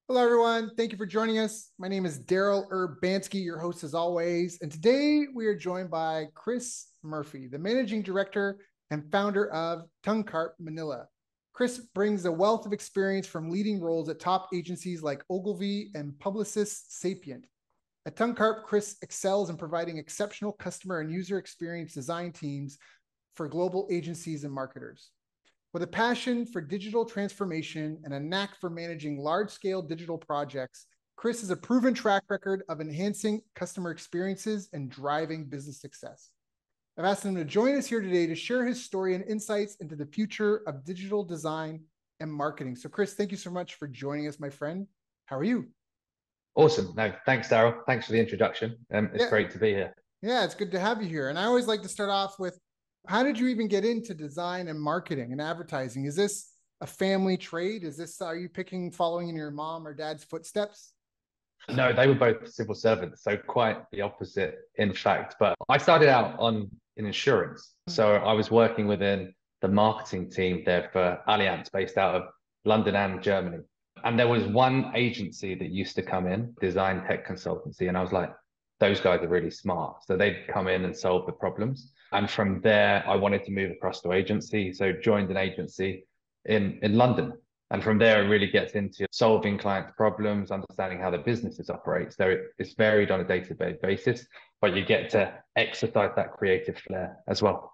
Hello, everyone. Thank you for joining us. My name is Daryl Urbanski, your host as always. And today we are joined by Chris Murphy, the managing director and founder of Tongue Carp Manila. Chris brings a wealth of experience from leading roles at top agencies like Ogilvy and Publicis Sapient. At Tongue Carp, Chris excels in providing exceptional customer and user experience design teams for global agencies and marketers. With a passion for digital transformation and a knack for managing large-scale digital projects, Chris has a proven track record of enhancing customer experiences and driving business success. I've asked him to join us here today to share his story and insights into the future of digital design and marketing. So, Chris, thank you so much for joining us, my friend. How are you? Awesome. No, thanks, Daryl. Thanks for the introduction. It's Yeah, great to be here. yeah, it's good to have you here. And I always like to start off with, how did you even get into design and marketing and advertising? Is this a family trade? Are you following in your mom or dad's footsteps? No, they were both civil servants, so quite the opposite, in fact. But I started out in insurance. So I was working within the marketing team there for Allianz, based out of London and Germany. And there was one agency that used to come in, design tech consultancy. And I was like, those guys are really smart. So they'd come in and solve the problems. And from there, I wanted to move across to agency. So joined an agency in London. And from there, it really gets into solving clients' problems, understanding how the businesses operate. So it's varied on a day-to-day basis, but you get to exercise that creative flair as well.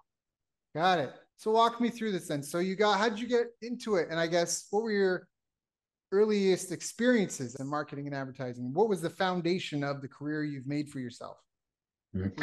Got it. So walk me through this then. How did you get into it? And I guess, what were your earliest experiences in marketing and advertising? What was the foundation of the career you've made for yourself?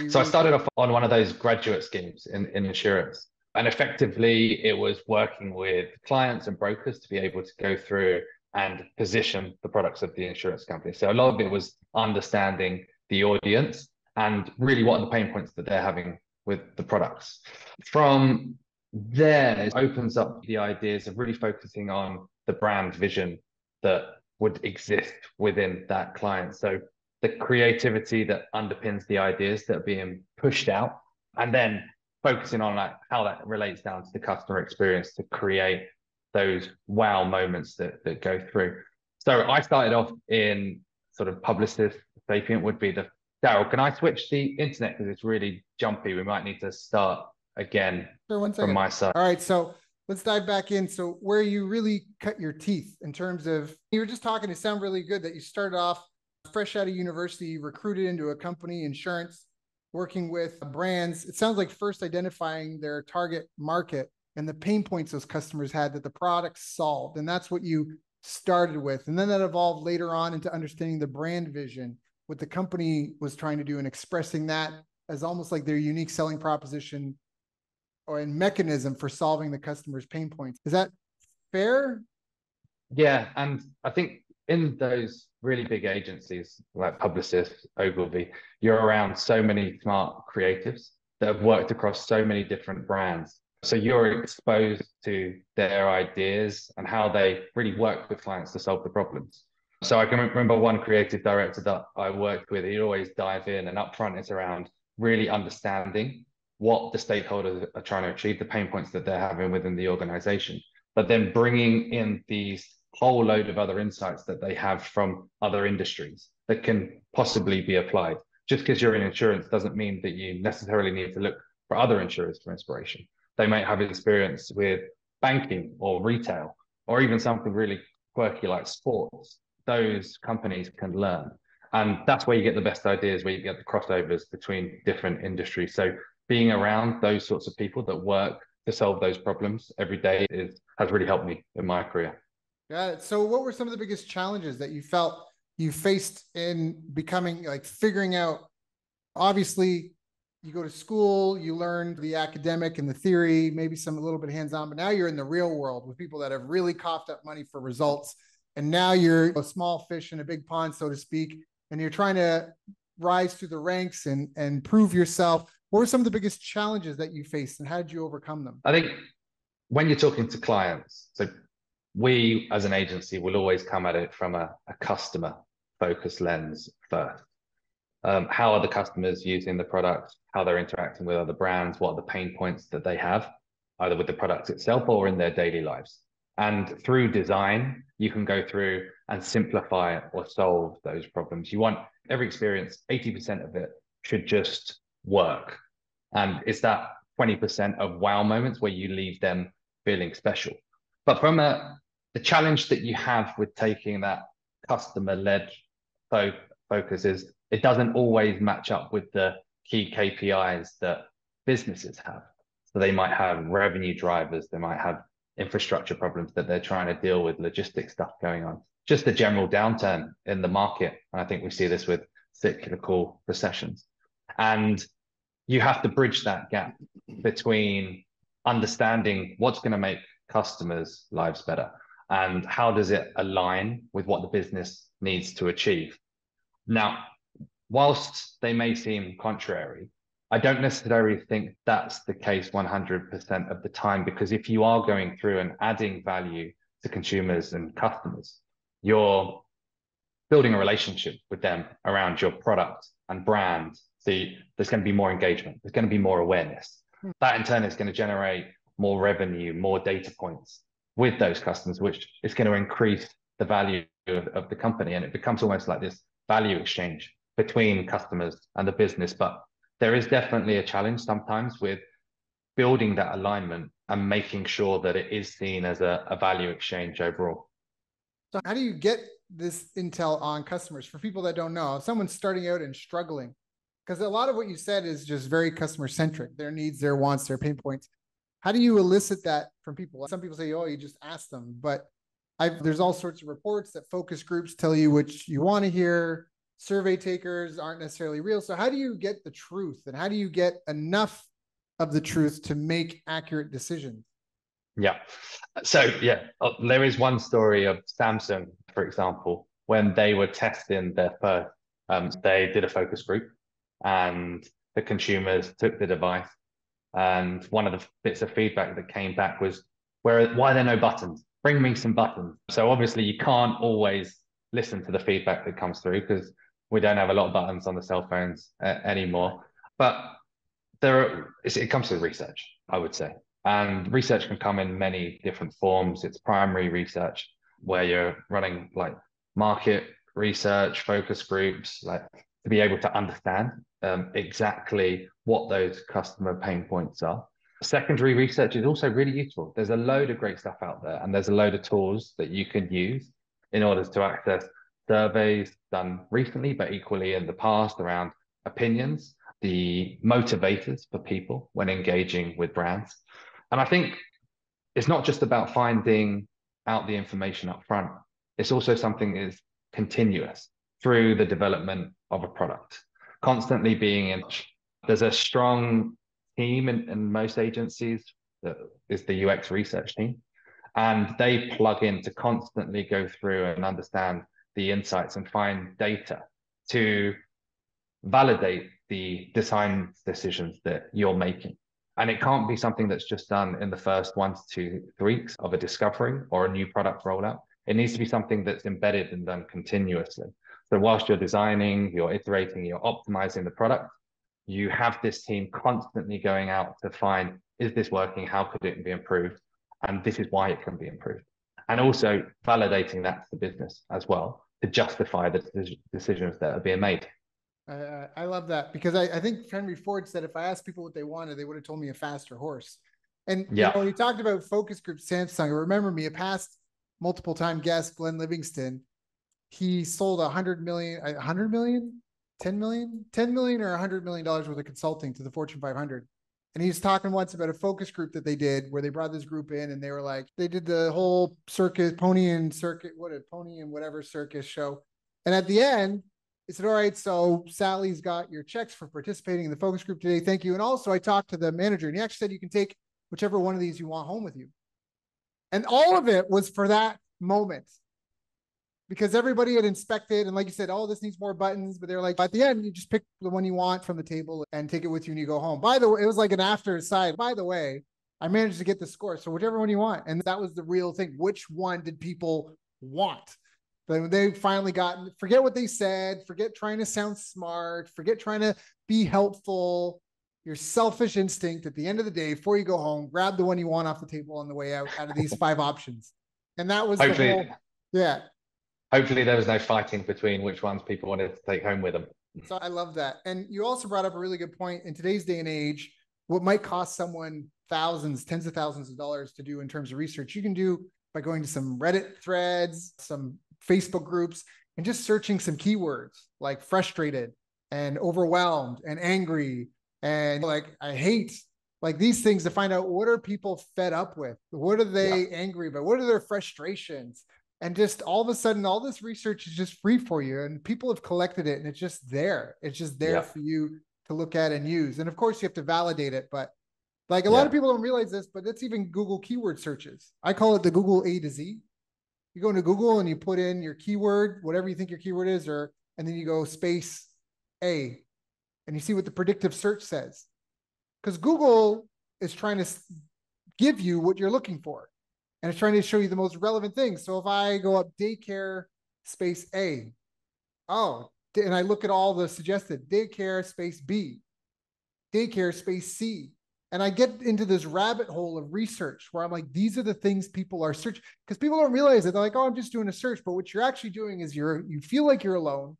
So I started off on one of those graduate schemes in insurance. And effectively, it was working with clients and brokers to be able to go through and position the products of the insurance company. So a lot of it was understanding the audience and really what are the pain points that they're having with the products. From there, it opens up the ideas of really focusing on the brand vision that would exist within that client. So the creativity that underpins the ideas that are being pushed out, and then focusing on like how that relates down to the customer experience to create those wow moments that go through. So I started off in sort of Publicis Sapient would be the Daryl, can I switch the internet because it's really jumpy? We might need to start again. Sure, one from second. my side. All right, so let's dive back in. So where you really cut your teeth in terms of, you were just talking, to sound really good that you started off fresh out of university, recruited into a company, insurance, working with brands. It sounds like first identifying their target market and the pain points those customers had that the products solved. And that's what you started with. And then that evolved later on into understanding the brand vision, what the company was trying to do, and expressing that as almost like their unique selling proposition or a mechanism for solving the customer's pain points. Is that fair? Yeah, and I think in those really big agencies like Publicis, Ogilvy, you're around so many smart creatives that have worked across so many different brands. So you're exposed to their ideas and how they really work with clients to solve the problems. So I can remember one creative director that I worked with, he'd always dive in, and upfront it's around really understanding what the stakeholders are trying to achieve, the pain points that they're having within the organization, but then bringing in these whole load of other insights that they have from other industries that can possibly be applied. Just because you're in insurance doesn't mean that you necessarily need to look for other insurers for inspiration. They might have experience with banking or retail, or even something really quirky like sports. Those companies can learn. And that's where you get the best ideas, where you get the crossovers between different industries. So being around those sorts of people that work to solve those problems every day has really helped me in my career. Got it. So what were some of the biggest challenges that you felt you faced in becoming, like, figuring out, obviously you go to school, you learn the academic and the theory, maybe some a little bit hands-on, but now you're in the real world with people that have really coughed up money for results. And now you're a small fish in a big pond, so to speak, and you're trying to rise through the ranks and prove yourself. What were some of the biggest challenges that you faced, and how did you overcome them? I think when you're talking to clients, so we as an agency will always come at it from a customer focused lens first. How are the customers using the product? How they're interacting with other brands? What are the pain points that they have, either with the product itself or in their daily lives? And through design, you can go through and simplify or solve those problems. You want every experience, 80% of it should just work. And it's that 20% of wow moments where you leave them feeling special. But from the challenge that you have with taking that customer-led focus is it doesn't always match up with the key KPIs that businesses have. So they might have revenue drivers, they might have infrastructure problems that they're trying to deal with, logistics stuff going on, just a general downturn in the market. And I think we see this with cyclical recessions. And you have to bridge that gap between understanding what's going to make customers' lives better and how does it align with what the business needs to achieve. Now, whilst they may seem contrary, I don't necessarily think that's the case 100% of the time, because if you are going through and adding value to consumers and customers, you're building a relationship with them around your product and brand. So there's going to be more engagement, there's going to be more awareness. That in turn is going to generate more revenue, more data points with those customers, which is going to increase the value of the company. And it becomes almost like this value exchange between customers and the business. But there is definitely a challenge sometimes with building that alignment and making sure that it is seen as a value exchange overall. So how do you get this intel on customers for people that don't know? If someone's starting out and struggling, because a lot of what you said is just very customer centric, their needs, their wants, their pain points. How do you elicit that from people? Some people say, oh, you just ask them, but there's all sorts of reports that focus groups tell you which you want to hear. Survey takers aren't necessarily real. So how do you get the truth, and how do you get enough of the truth to make accurate decisions? Yeah. So yeah, there is one story of Samsung, for example, when they were testing their first, they did a focus group and the consumers took the device. And one of the bits of feedback that came back was, why are there no buttons? Bring me some buttons. So obviously you can't always listen to the feedback that comes through because we don't have a lot of buttons on the cell phones anymore. But it comes to research, I would say. And research can come in many different forms. It's primary research where you're running like market research, focus groups, like to be able to understand exactly what those customer pain points are. Secondary research is also really useful. There's a load of great stuff out there, and there's a load of tools that you can use in order to access surveys done recently, but equally in the past around opinions, the motivators for people when engaging with brands. And I think it's not just about finding out the information up front. It's also something that is continuous through the development of a product, constantly being in. There's a strong team in most agencies that is the UX research team, and they plug in to constantly go through and understand the insights and find data to validate the design decisions that you're making. And it can't be something that's just done in the first 1 to 2 weeks of a discovery or a new product rollout. It needs to be something that's embedded and done continuously. So whilst you're designing, you're iterating, you're optimizing the product, you have this team constantly going out to find, is this working? How could it be improved? And this is why it can be improved. And also validating that to the business as well to justify the decisions that are being made. I love that, because I think Henry Ford said if I asked people what they wanted, they would have told me a faster horse. And yeah, we talked about focus group Samsung. Remember me, a past multiple time guest, Glenn Livingston. He sold 100 million, 10 million or $100 million worth of consulting to the Fortune 500. And he was talking once about a focus group that they did where they brought this group in and they were like, they did the whole circus, pony and whatever circus show. And at the end, he said, all right, so Sally's got your checks for participating in the focus group today. Thank you. And also I talked to the manager and he actually said you can take whichever one of these you want home with you. And all of it was for that moment, because everybody had inspected. And like you said, oh, this needs more buttons. But they're like, at the end, you just pick the one you want from the table and take it with you and you go home. By the way, it was like an after aside. By the way, I managed to get the score. So whichever one you want. And that was the real thing. Which one did people want? Then they finally got, forget what they said, forget trying to sound smart, forget trying to be helpful. Your selfish instinct at the end of the day, before you go home, grab the one you want off the table on the way out of these 5 options. And that was hopefully, the whole, yeah. hopefully there was no fighting between which ones people wanted to take home with them. So I love that. And you also brought up a really good point. In today's day and age, what might cost someone thousands, tens of thousands of dollars to do in terms of research, you can do by going to some Reddit threads, some Facebook groups, and just searching some keywords like frustrated and overwhelmed and angry and like I hate, like these things, to find out what are people fed up with, what are they angry about, what are their frustrations, and just all of a sudden all this research is just free for you and people have collected it and it's just there, for you to look at and use. And of course you have to validate it, but like a lot of people don't realize this, but that's even Google keyword searches. I call it the Google A to Z. You go into Google and you put in your keyword, whatever you think your keyword is, and then you go space A and you see what the predictive search says, because Google is trying to give you what you're looking for and it's trying to show you the most relevant things. So if I go up daycare space A, and I look at all the suggested daycare space B, daycare space C, and I get into this rabbit hole of research where I'm like, these are the things people are searching, because people don't realize it. They're like, oh, I'm just doing a search. But what you're actually doing is you feel like you're alone.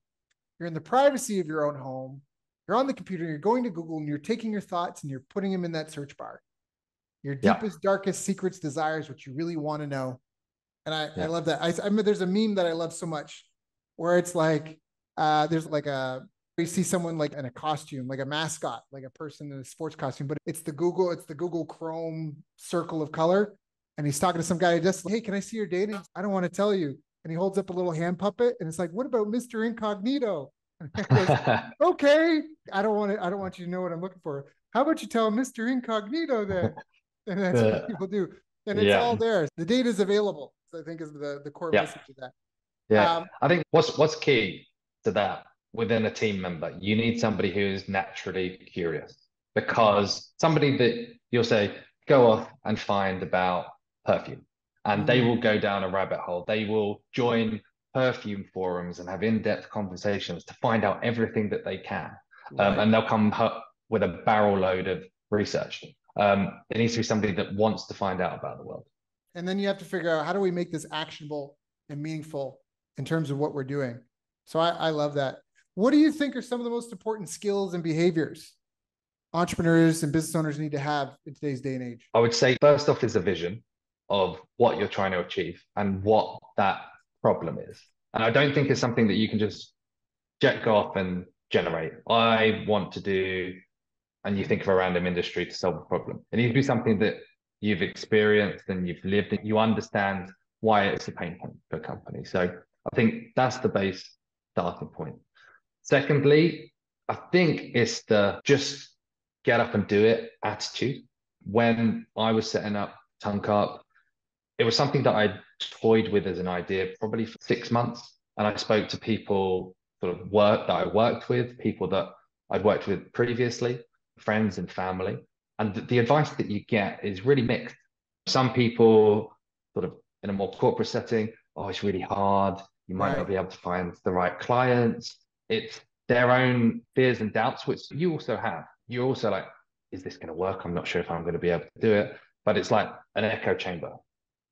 You're in the privacy of your own home. You're on the computer, you're going to Google and you're taking your thoughts and you're putting them in that search bar. Your deepest, darkest secrets, desires, what you really want to know. And I love that. I mean, there's a meme that I love so much where it's like, there's like you see someone like in a costume, like a mascot, like a person in a sports costume, but it's the Google Chrome circle of color. And he's talking to some guy just like, hey, can I see your data? I don't want to tell you. And he holds up a little hand puppet and it's like, what about Mr. Incognito? And he goes, okay, I don't want you to know what I'm looking for. How about you tell Mr. Incognito then? And that's what people do. And it's all there. The data is available. So I think is the core message of that. Yeah. I think what's key to that within a team member, you need somebody who is naturally curious, because somebody that you'll say, go off and find about perfume, and they will go down a rabbit hole. They will join perfume forums and have in-depth conversations to find out everything that they can. And they'll come with a barrel load of research. It needs to be somebody that wants to find out about the world. And then you have to figure out, how do we make this actionable and meaningful in terms of what we're doing? So I love that. What do you think are some of the most important skills and behaviors entrepreneurs and business owners need to have in today's day and age? I would say first off is a vision of what you're trying to achieve and what that problem is. And I don't think it's something that you can just go off and generate. I want to do, and you think of a random industry to solve a problem. It needs to be something that you've experienced and you've lived it. You understand why it's a pain point for a company. So I think that's the base starting point. Secondly, I think it's the just get up and do it attitude. When I was setting up TongueCarp, it was something that I toyed with as an idea probably for 6 months. And I spoke to people that I worked with, people that I'd worked with previously, friends and family. And the advice that you get is really mixed. Some people sort of in a more corporate setting, oh, it's really hard. You might not be able to find the right clients. It's their own fears and doubts, which you also have. You're also like, is this going to work? I'm not sure if I'm going to be able to do it. But it's like an echo chamber.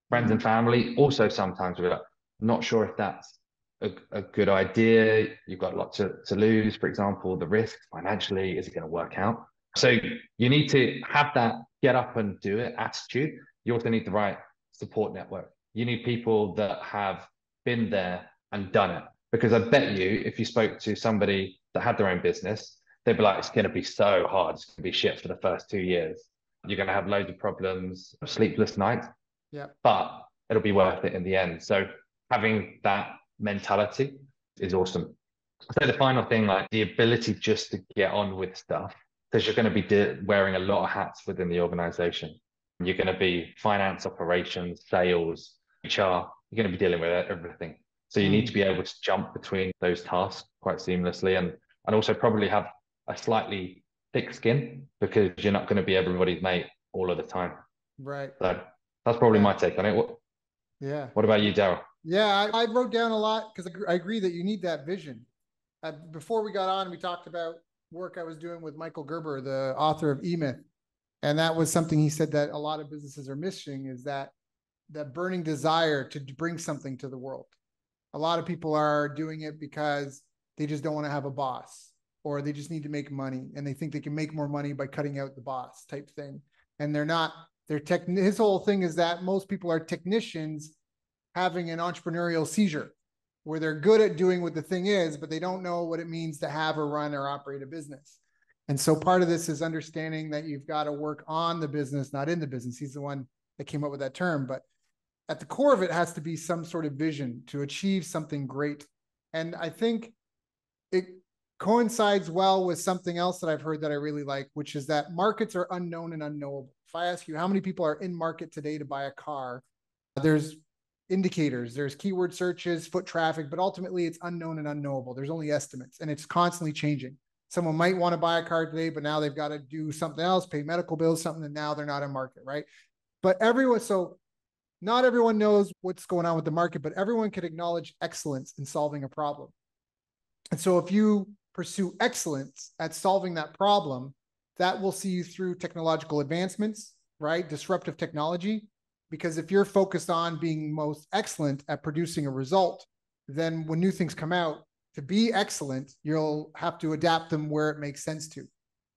Friends and family also sometimes we're like, not sure if that's a good idea. You've got a lot to lose, for example, the risks financially, is it going to work out? So you need to have that get up and do it attitude. You also need the right support network. You need people that have been there and done it. Because I bet you, if you spoke to somebody that had their own business, they'd be like, it's going to be so hard. It's going to be shit for the first 2 years. You're going to have loads of problems, sleepless nights. Yeah. But it'll be worth it in the end. So having that mentality is awesome. So the final thing, like the ability just to get on with stuff, because you're going to be wearing a lot of hats within the organization. You're going to be finance, operations, sales, HR. You're going to be dealing with everything. So you need to be able to jump between those tasks quite seamlessly, and also probably have a slightly thick skin, because you're not going to be everybody's mate all of the time. Right. So that's probably my take on it. What about you, Daryl? Yeah, I wrote down a lot because I agree that you need that vision. Before we got on, we talked about work I was doing with Michael Gerber, the author of E-Myth. And that was something he said that a lot of businesses are missing, is that burning desire to bring something to the world. A lot of people are doing it because they just don't want to have a boss, or they just need to make money and they think they can make more money by cutting out the boss type thing. And they're not, his whole thing is that most people are technicians having an entrepreneurial seizure where they're good at doing what the thing is, but they don't know what it means to have or run or operate a business. And so part of this is understanding that you've got to work on the business, not in the business. He's the one that came up with that term, but at the core of it has to be some sort of vision to achieve something great. And I think it coincides well with something else that I've heard that I really like, which is that markets are unknown and unknowable. If I ask you how many people are in market today to buy a car, there's indicators, there's keyword searches, foot traffic, but ultimately it's unknown and unknowable. There's only estimates, and it's constantly changing. Someone might want to buy a car today, but now they've got to do something else, pay medical bills, something, and now they're not in market, right? But so not everyone knows what's going on with the market, but everyone can acknowledge excellence in solving a problem. And so if you pursue excellence at solving that problem, that will see you through technological advancements, right? Disruptive technology. Because if you're focused on being most excellent at producing a result, then when new things come out, to be excellent, you'll have to adapt them where it makes sense to,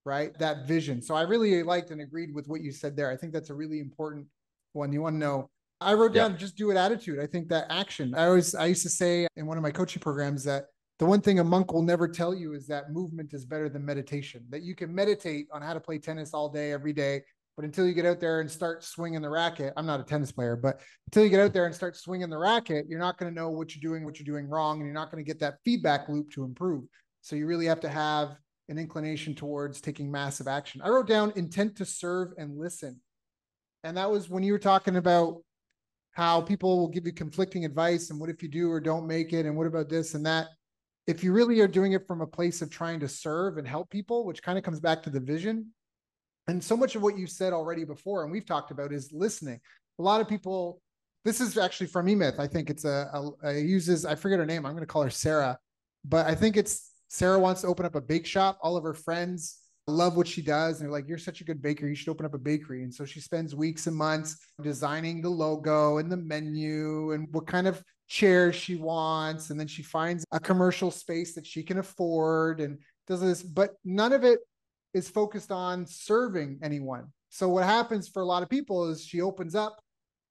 right? That vision. So I really liked and agreed with what you said there. I think that's a really important one. You want to know, I wrote down, just do it attitude. I think that action. I used to say in one of my coaching programs that the one thing a monk will never tell you is that movement is better than meditation, that you can meditate on how to play tennis all day, every day. But until you get out there and start swinging the racket, I'm not a tennis player, but until you get out there and start swinging the racket, you're not going to know what you're doing wrong, and you're not going to get that feedback loop to improve. So you really have to have an inclination towards taking massive action. I wrote down intent to serve and listen. And that was when you were talking about how people will give you conflicting advice and what if you do or don't make it, and what about this and that. If you really are doing it from a place of trying to serve and help people, which kind of comes back to the vision, and so much of what you said already before, and we've talked about, is listening. A lot of people, this is actually from eMyth. I think it's uses, I forget her name. I'm going to call her Sarah, but I think it's Sarah wants to open up a bake shop. All of her friends love what she does. And they're like, you're such a good baker. You should open up a bakery. And so she spends weeks and months designing the logo and the menu and what kind of chairs she wants. And then she finds a commercial space that she can afford and does this, but none of it is focused on serving anyone. So what happens for a lot of people is she opens up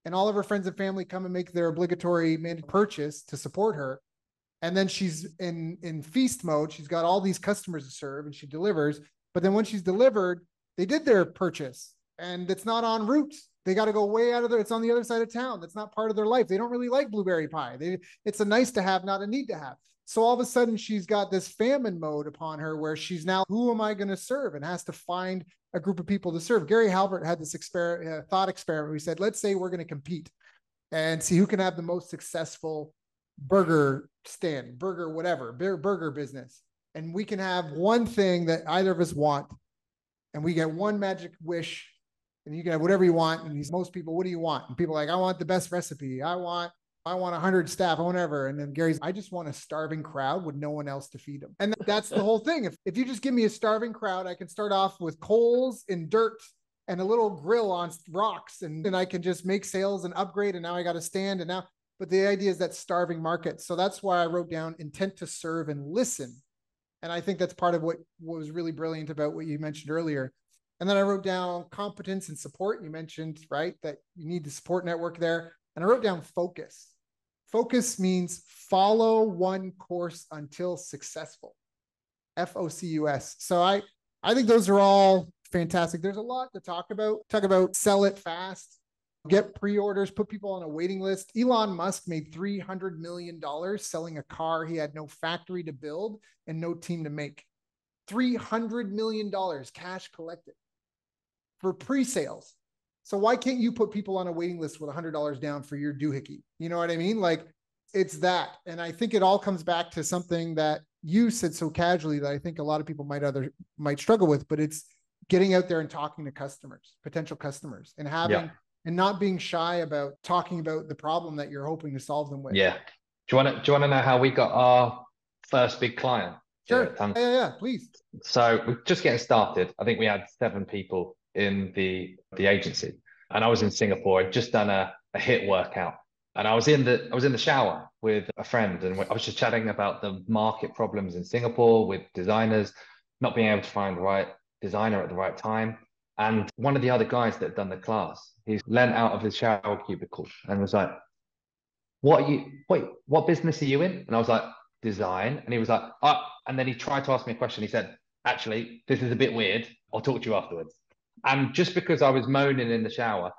and all of her friends and family come and make their obligatory purchase to support her. And then she's in feast mode. She's got all these customers to serve and she delivers. But then when she's delivered, they did their purchase and it's not en route. They got to go way out of there. It's on the other side of town. That's not part of their life. They don't really like blueberry pie. It's a nice to have, not a need to have. So all of a sudden she's got this famine mode upon her where she's now, who am I going to serve? And has to find a group of people to serve. Gary Halbert had this thought experiment where he said, let's say we're going to compete and see who can have the most successful burger stand, burger, whatever, burger business. And we can have one thing that either of us want. And we get one magic wish and you can have whatever you want. And most people, what do you want? And people are like, I want the best recipe. I want 100 staff, whatever. And then Gary's, I just want a starving crowd with no one else to feed them. And that's the whole thing. If you just give me a starving crowd, I can start off with coals and dirt and a little grill on rocks. And I can just make sales and upgrade. And now I got to stand. But the idea is that starving market. So that's why I wrote down intent to serve and listen. And I think that's part of what was really brilliant about what you mentioned earlier. And then I wrote down competence and support. You mentioned, right, that you need the support network there. And I wrote down focus. Focus means follow one course until successful. FOCUS. So I think those are all fantastic. There's a lot to talk about. Talk about sell it fast, get pre-orders, put people on a waiting list. Elon Musk made $300 million selling a car he had no factory to build and no team to make. $300 million cash collected for pre-sales. So why can't you put people on a waiting list with $100 down for your doohickey? You know what I mean? Like, it's that. And I think it all comes back to something that you said so casually that I think a lot of people might struggle with, but it's getting out there and talking to customers, potential customers, and having and not being shy about talking about the problem that you're hoping to solve them with. Yeah. Do you want to know how we got our first big client? Sure. Yeah, please. So we're just getting started. I think we had 7 people in the agency, and I was in Singapore. I'd just done a HIIT workout, And I was in the shower with a friend, and I was just chatting about the market problems in Singapore with designers not being able to find the right designer at the right time. And one of the other guys that had done the class, he's leant out of his shower cubicle and was like, what business are you in? And I was like, design. And he was like, oh, and then he tried to ask me a question. He said, actually, this is a bit weird. I'll talk to you afterwards. And just because I was moaning in the shower,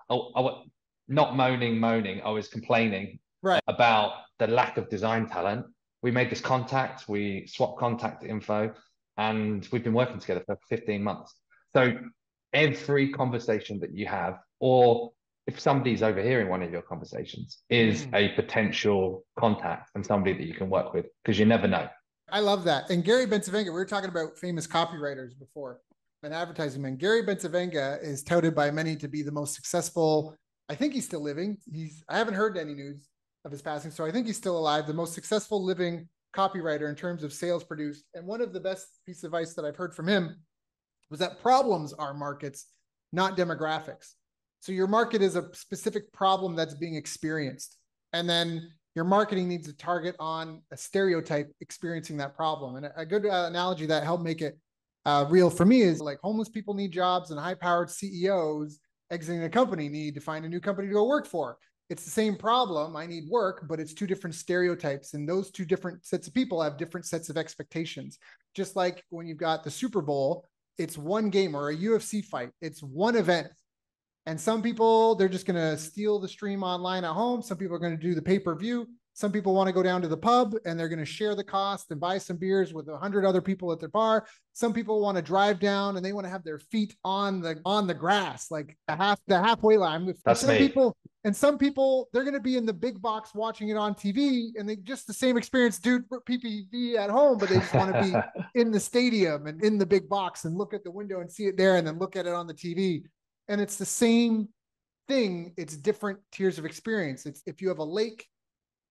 not moaning, I was complaining Right. about the lack of design talent. We made this contact, we swapped contact info, and we've been working together for 15 months. So every conversation that you have, or if somebody's overhearing one of your conversations, is a potential contact and somebody that you can work with because you never know. I love that. And Gary Bencivenga, we were talking about famous copywriters before, an advertising man. Gary Bencivenga is touted by many to be the most successful. I think he's still living. I haven't heard any news of his passing, so I think he's still alive. The most successful living copywriter in terms of sales produced. And one of the best pieces of advice that I've heard from him was that problems are markets, not demographics. So your market is a specific problem that's being experienced. And then your marketing needs to target on a stereotype experiencing that problem. And a good analogy that helped make it real for me is like homeless people need jobs and high-powered CEOs exiting a company need to find a new company to go work for. It's the same problem. I need work, but it's two different stereotypes. And those two different sets of people have different sets of expectations. Just like when you've got the Super Bowl, it's one game, or a UFC fight. It's one event. And some people, they're just going to steal the stream online at home. Some people are going to do the pay-per-view. Some people want to go down to the pub and they're going to share the cost and buy some beers with 100 other people at their bar. Some people want to drive down and they want to have their feet on the grass, like the halfway line. That's me. Some people, they're going to be in the big box watching it on TV, and they just the same experience, dude, PPV at home, but they just want to be in the stadium and in the big box and look at the window and see it there and then look at it on the TV. And it's the same thing. It's different tiers of experience. It's if you have a lake,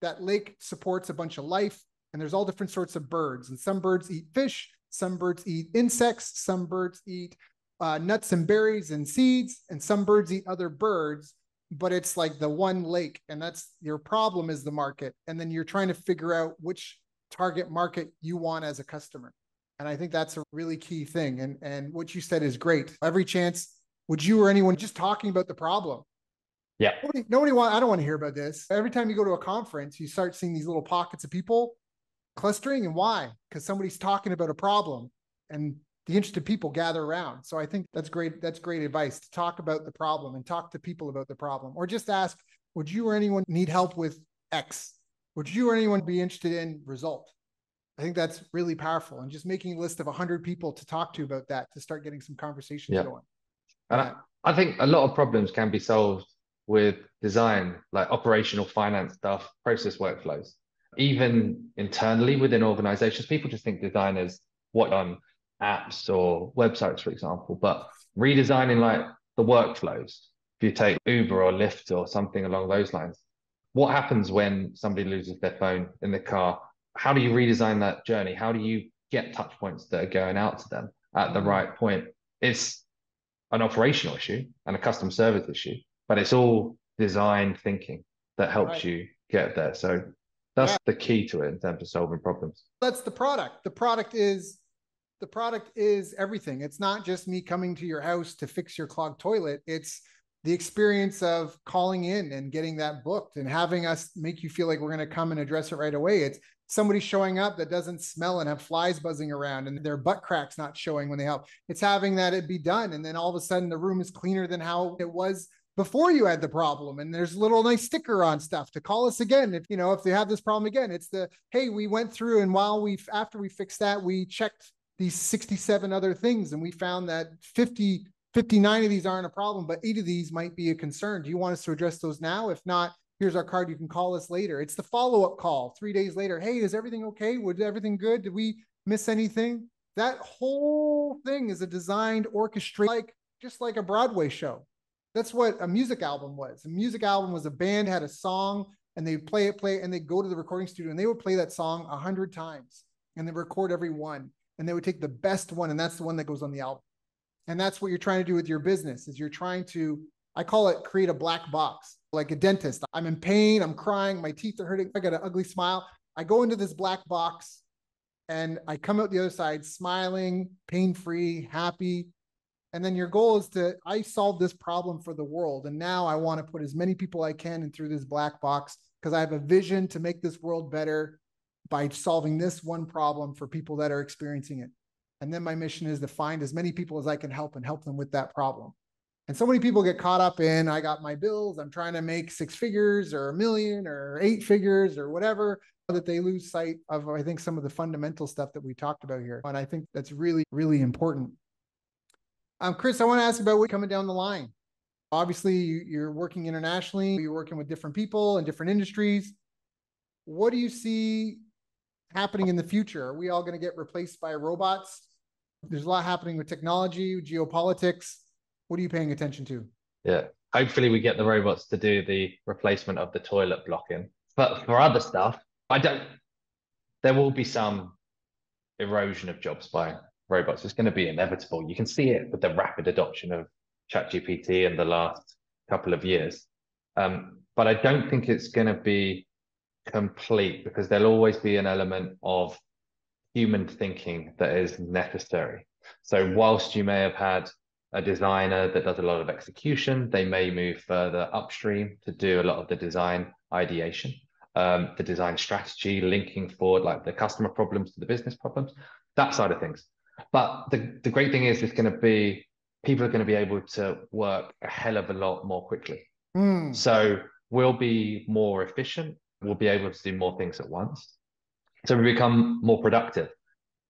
that lake supports a bunch of life, and there's all different sorts of birds. And some birds eat fish, some birds eat insects, some birds eat nuts and berries and seeds, and some birds eat other birds. But it's like the one lake, and that's your problem is the market. And then you're trying to figure out which target market you want as a customer. And I think that's a really key thing. And what you said is great. Every chance, would you or anyone just talking about the problem? Yeah. Nobody I don't want to hear about this. Every time you go to a conference, you start seeing these little pockets of people clustering. And why? Because somebody's talking about a problem and the interested people gather around. So I think that's great. That's great advice, to talk about the problem and talk to people about the problem, or just ask, would you or anyone need help with X? Would you or anyone be interested in result? I think that's really powerful. And just making a list of 100 people to talk to about that to start getting some conversations going. And I think a lot of problems can be solved with design, like operational finance stuff, process workflows. Even internally within organizations, people just think designers work on apps or websites, for example, but redesigning like the workflows, if you take Uber or Lyft or something along those lines, what happens when somebody loses their phone in the car? How do you redesign that journey? How do you get touch points that are going out to them at the right point? It's an operational issue and a customer service issue, but it's all design thinking that helps you get there. So that's the key to it in terms of solving problems. That's the product. The product is everything. It's not just me coming to your house to fix your clogged toilet. It's the experience of calling in and getting that booked and having us make you feel like we're going to come and address it right away. It's somebody showing up that doesn't smell and have flies buzzing around and their butt cracks not showing when they help. It's having that it be done. And then all of a sudden the room is cleaner than how it was before you had the problem. And there's a little nice sticker on stuff to call us again. If they have this problem again, it's hey, we went through and after we fixed that, we checked these 67 other things. And we found that 59 of these aren't a problem, but 8 of these might be a concern. Do you want us to address those now? If not, here's our card. You can call us later. It's the follow-up call 3 days later. Hey, is everything okay? Was everything good? Did we miss anything? That whole thing is a designed orchestra, just like a Broadway show. That's what a music album was. A music album was a band had a song and they play it, and they go to the recording studio and they would play that song 100 times and they record every one. And they would take the best one, and that's the one that goes on the album. And that's what you're trying to do with your business, is you're trying to I call it create a black box, like a dentist. I'm in pain, I'm crying, my teeth are hurting, I got an ugly smile. I go into this black box and I come out the other side smiling, pain-free, happy. And then your goal is I solve this problem for the world. And now I want to put as many people I can in through this black box because I have a vision to make this world better by solving this one problem for people that are experiencing it. And then my mission is to find as many people as I can help and help them with that problem. And so many people get caught up in, I got my bills, I'm trying to make 6 figures or 1 million or 8 figures or whatever, that they lose sight of, I think, some of the fundamental stuff that we talked about here. And I think that's really, really important. Chris, I want to ask about what coming down the line. Obviously, you're working internationally, you're working with different people in different industries. What do you see happening in the future? Are we all going to get replaced by robots? There's a lot happening with technology, geopolitics. What are you paying attention to? Yeah. Hopefully we get the robots to do the replacement of the toilet blocking. But for other stuff, there will be some erosion of jobs by robots. It's going to be inevitable. You can see it with the rapid adoption of ChatGPT in the last couple of years. But I don't think it's going to be complete because there'll always be an element of human thinking that is necessary. So whilst you may have had a designer that does a lot of execution, they may move further upstream to do a lot of the design ideation, the design strategy, linking forward like the customer problems to the business problems, that side of things. But the great thing is people are going to be able to work a hell of a lot more quickly. So we'll be more efficient. We'll be able to do more things at once. So we become more productive.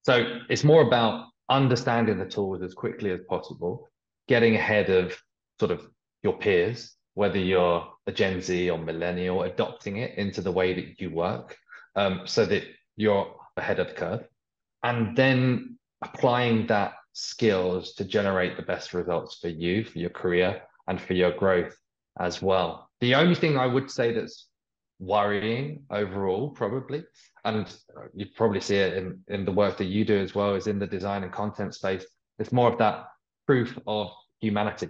So it's more about understanding the tools as quickly as possible, getting ahead of sort of your peers, whether you're a Gen Z or millennial, adopting it into the way that you work, so that you're ahead of the curve, and then applying that skills to generate the best results for you, for your career, and for your growth as well. The only thing I would say that's worrying overall, probably, and you probably see it in the work that you do as well, is in the design and content space. It's more of that proof of humanity.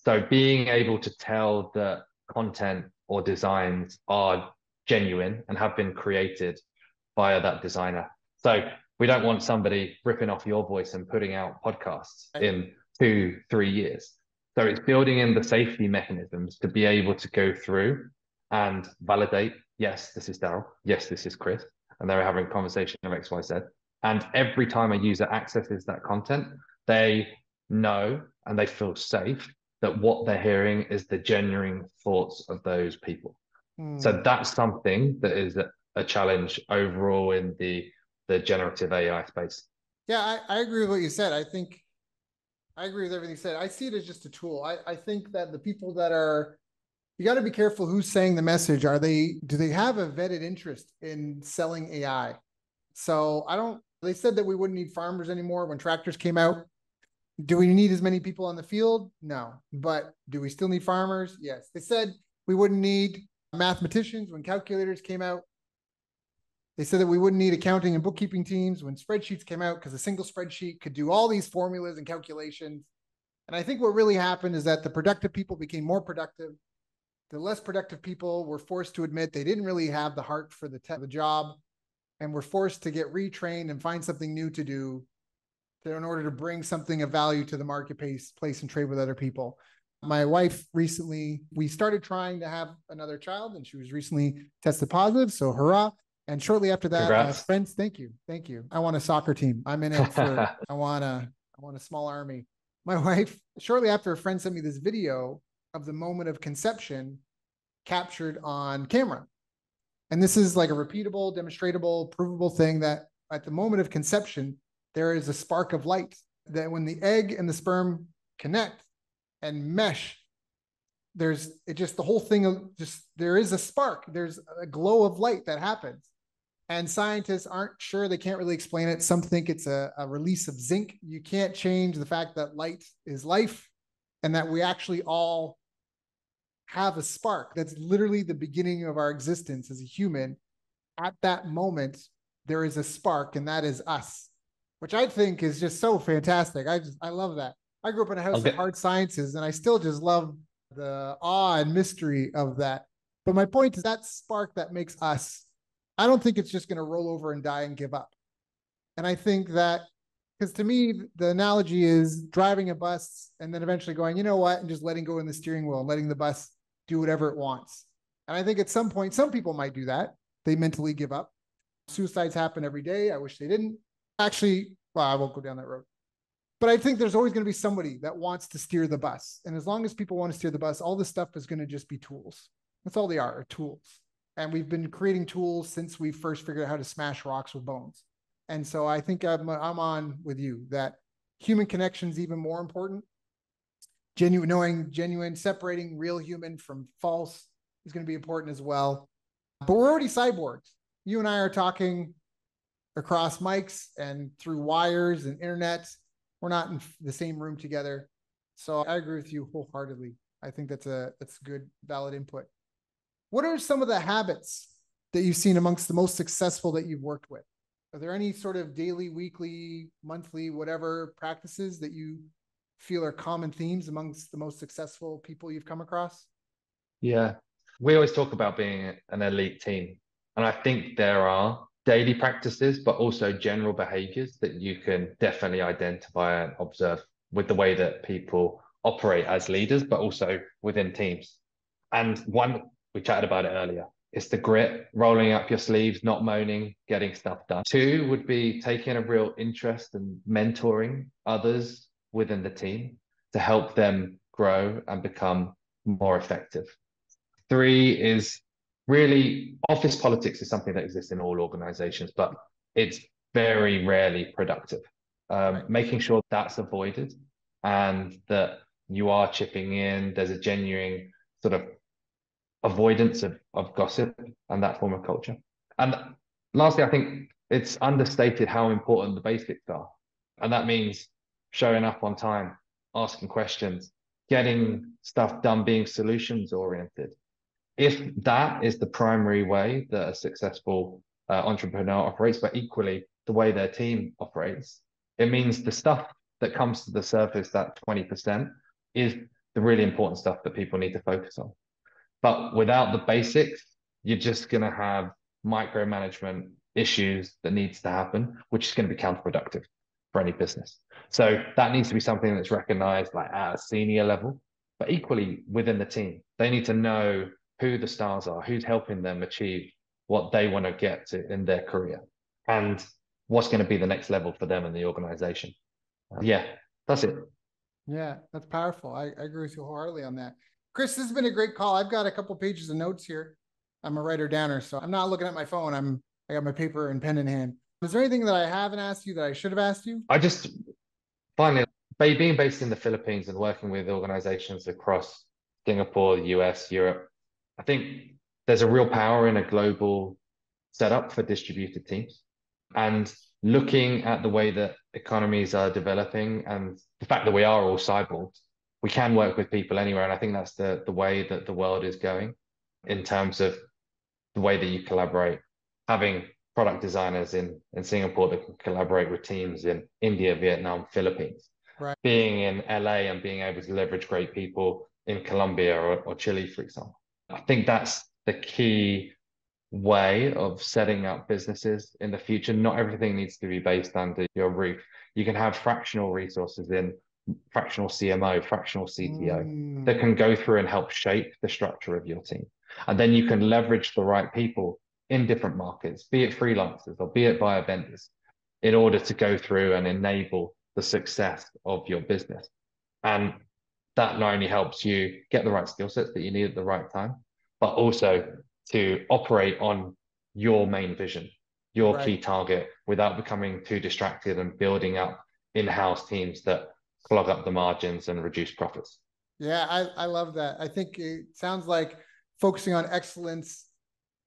So being able to tell that content or designs are genuine and have been created via that designer. So we don't want somebody ripping off your voice and putting out podcasts in 2-3 years. So it's building in the safety mechanisms to be able to go through and validate, yes, this is Daryl, yes, this is Chris, and they're having a conversation of X, Y, Z. And every time a user accesses that content, they know and they feel safe that what they're hearing is the genuine thoughts of those people. So that's something that is a challenge overall in the generative AI space. Yeah, I agree with what you said. I agree with everything you said. I see it as just a tool. I think that the people that are, you got to be careful who's saying the message. Do they have a vetted interest in selling AI? So they said that we wouldn't need farmers anymore when tractors came out. Do we need as many people on the field? No. But do we still need farmers? Yes. They said we wouldn't need mathematicians when calculators came out. They said that we wouldn't need accounting and bookkeeping teams when spreadsheets came out because a single spreadsheet could do all these formulas and calculations. And I think what really happened is that the productive people became more productive. The less productive people were forced to admit they didn't really have the heart for the job and were forced to get retrained and find something new to do in order to bring something of value to the marketplace and trade with other people. My wife recently, we started trying to have another child and she was recently tested positive. So hurrah. And shortly after that, friends, thank you. I want a soccer team. I'm in it for, I want a small army. My wife, shortly after, a friend sent me this video of the moment of conception captured on camera. And this is like a repeatable, demonstratable, provable thing that at the moment of conception, there is a spark of light that when the egg and the sperm connect and mesh, the whole thing there is a spark. There's a glow of light that happens. And scientists aren't sure. They can't really explain it. Some think it's a release of zinc. You can't change the fact that light is life and that we actually all have a spark. That's literally the beginning of our existence as a human. At that moment, there is a spark, and that is us, which I think is just so fantastic. I love that. I grew up in a house of hard sciences, and I still just love the awe and mystery of that. But my point is that spark that makes us, I don't think it's just going to roll over and die and give up. And I think that, because to me, the analogy is driving a bus and then eventually going, you know what, and just letting go in the steering wheel and letting the bus do whatever it wants. And I think at some point, some people might do that. They mentally give up. Suicides happen every day. I wish they didn't. Actually, well, I won't go down that road. But I think there's always going to be somebody that wants to steer the bus. And as long as people want to steer the bus, all this stuff is going to just be tools. That's all they are tools. And we've been creating tools since we first figured out how to smash rocks with bones. And so I think I'm on with you that human connection is even more important. Knowing genuine, separating real human from false is going to be important as well. But we're already cyborgs. You and I are talking across mics and through wires and internet. We're not in the same room together. So I agree with you wholeheartedly. I think that's good, valid input. What are some of the habits that you've seen amongst the most successful that you've worked with? Are there any sort of daily, weekly, monthly, whatever practices that you feel are common themes amongst the most successful people you've come across? Yeah. We always talk about being an elite team. And I think there are daily practices, but also general behaviors that you can definitely identify and observe with the way that people operate as leaders, but also within teams. And one, we chatted about it earlier, it's the grit, rolling up your sleeves, not moaning, getting stuff done. Two would be taking a real interest and mentoring others within the team to help them grow and become more effective. Three is really office politics is something that exists in all organizations, but it's very rarely productive. Making sure that's avoided and that you are chipping in, there's a genuine sort of avoidance of gossip and that form of culture. And lastly, I think it's understated how important the basics are. And that means showing up on time, asking questions, getting stuff done, being solutions oriented. If that is the primary way that a successful entrepreneur operates, but equally the way their team operates, it means the stuff that comes to the surface, that 20%, is the really important stuff that people need to focus on. But without the basics, you're just going to have micromanagement issues that needs to happen, which is going to be counterproductive for any business. So that needs to be something that's recognized like at a senior level, but equally within the team. They need to know who the stars are, who's helping them achieve what they want to get to in their career, and what's going to be the next level for them in the organization. Yeah, that's it. Yeah, that's powerful. I agree with you wholeheartedly on that. Chris, this has been a great call. I've got a couple pages of notes here. I'm a writer downer, so I'm not looking at my phone. I got my paper and pen in hand. Is there anything that I haven't asked you that I should have asked you? I just finally, being based in the Philippines and working with organizations across Singapore, the US, Europe, I think there's a real power in a global setup for distributed teams. And looking at the way that economies are developing and the fact that we are all cyborgs, we can work with people anywhere. And I think that's the way that the world is going in terms of the way that you collaborate. Having product designers in Singapore that can collaborate with teams in India, Vietnam, Philippines. Right. Being in LA and being able to leverage great people in Colombia or Chile, for example. I think that's the key way of setting up businesses in the future. Not everything needs to be based under your roof. You can have fractional resources in fractional CMO, fractional CTO that can go through and help shape the structure of your team. And then you can leverage the right people in different markets, be it freelancers or be it via vendors, in order to go through and enable the success of your business. And that not only helps you get the right skill sets that you need at the right time, but also to operate on your main vision, your key target, without becoming too distracted and building up in-house teams that clog up the margins and reduce profits. Yeah, I love that. I think it sounds like focusing on excellence,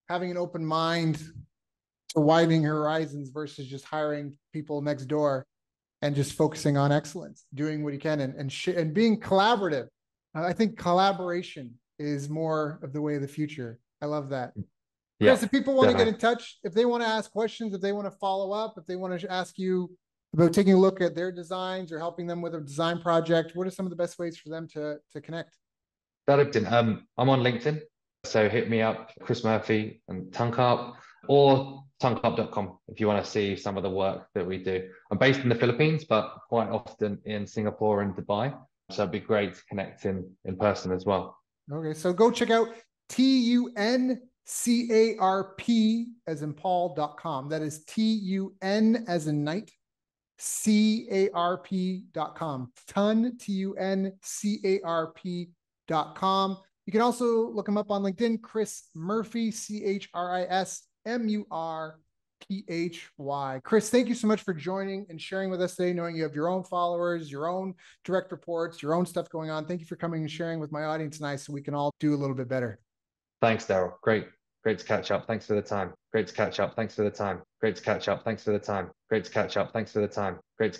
having an open mind to widening horizons versus just hiring people next door and just focusing on excellence, doing what you can and being collaborative. I think collaboration is more of the way of the future. I love that. Yeah, Chris, if people want to get in touch, if they want to ask questions, if they want to follow up, if they want to ask you about taking a look at their designs or helping them with a design project, what are some of the best ways for them to connect? I'm on LinkedIn, so hit me up, Chris Murphy and Tuncarp, or tuncarp.com if you want to see some of the work that we do. I'm based in the Philippines, but quite often in Singapore and Dubai. So it'd be great to connect in person as well. Okay, so go check out TUNCARP as in Paul.com. That is TUN as in night, CARP.com. TUNCARP.com. You can also look him up on LinkedIn, Chris Murphy, CHRISMURPHY. Chris, thank you so much for joining and sharing with us today, knowing you have your own followers, your own direct reports, your own stuff going on. Thank you for coming and sharing with my audience tonight so we can all do a little bit better. Thanks, Daryl. Great to catch up. Thanks for the time. Great to catch up. Thanks for the time. Great to catch up. Thanks for the time. Great to catch up. Thanks for the time. Great to catch